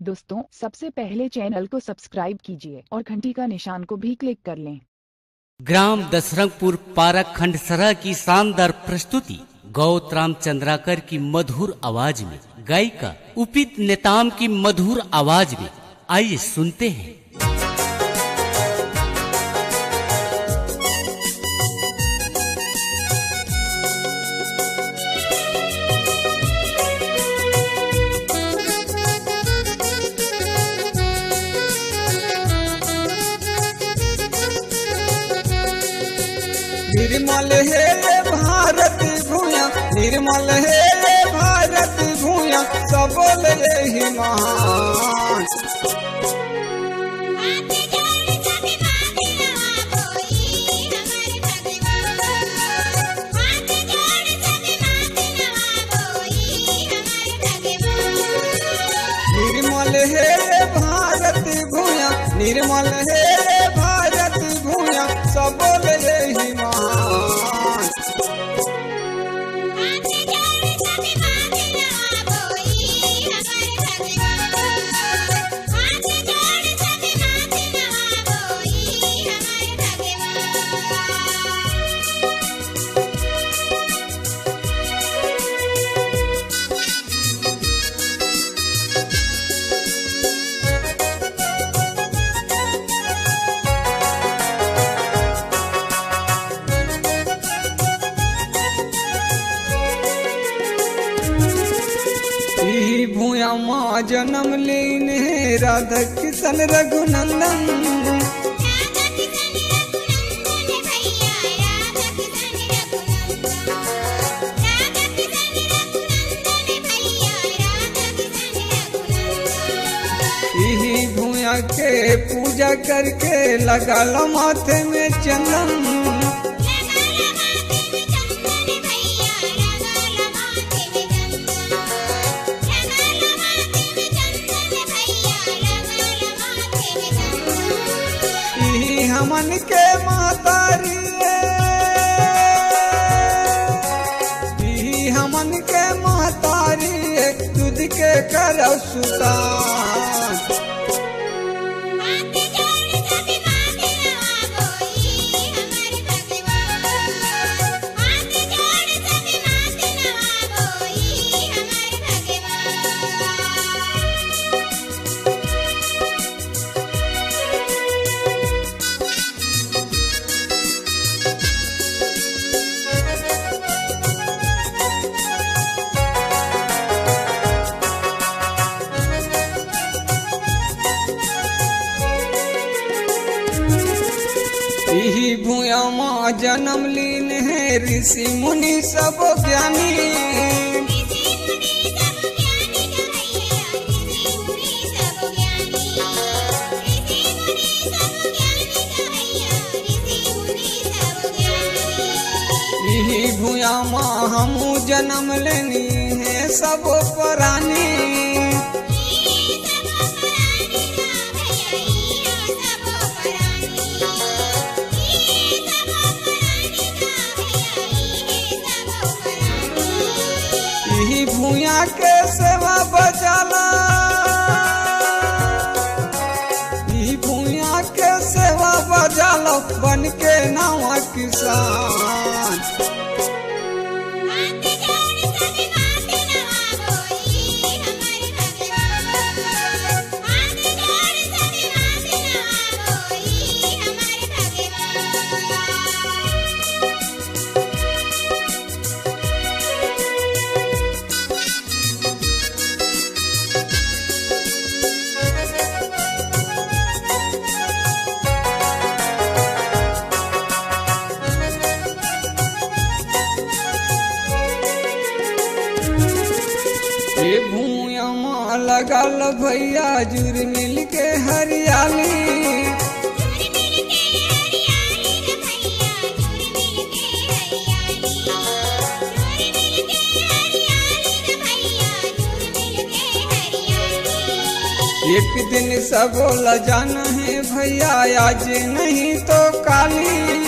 दोस्तों, सबसे पहले चैनल को सब्सक्राइब कीजिए और घंटी का निशान को भी क्लिक कर लें। ग्राम दशरंगपुर पारक खंडसरा की शानदार प्रस्तुति गौतराम चंद्राकर की मधुर आवाज में, गायिका उपित नेताम की मधुर आवाज में। आइए सुनते हैं। निर्मल है भारत भूया, निर्मल है भारत भूया, सबल यही महान। निर्मल है भारत भूया, निर्मल है भारत भूया, सबल यही महान। भूया माँ जन्म लीने राधा किशन रघुनंदन। यही भूया के पूजा करके लगा लो माथे में चंदन। हमन के मातारी हमन के मातारी तुझ के करौ सुतान। यही भूया माँ जन्म लीन है ऋषि मुनि सब ज्ञानी। यही भूया माँ हमू जन्म लेनी है सब प्राणी। यही भूया के सेवा बचाला, यही भूया के सेवा बचाला, बन के नवा किसान। भूया माँ लगल भैया जुर मिल के हरियाली। एक दिन सब लजाना है भैया, आज नहीं तो काली।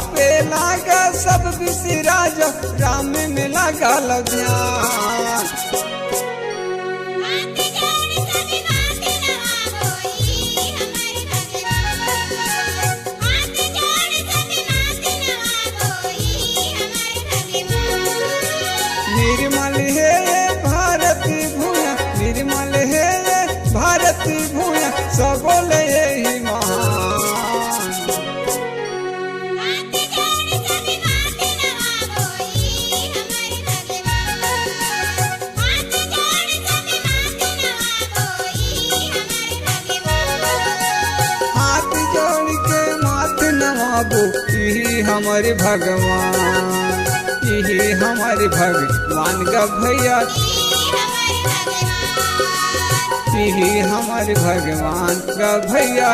पापे लागा सब बिसरा जो राम में लागल ध्यान। निर्मल है भारत भूया, निर्मल है भारत भूया, सबोल यही महान। हाथ जोड़ के माथ नवाबो यही हमारे भगवान, यही हमारे भगवान का भैया, यही हमारे भगवान का भैया।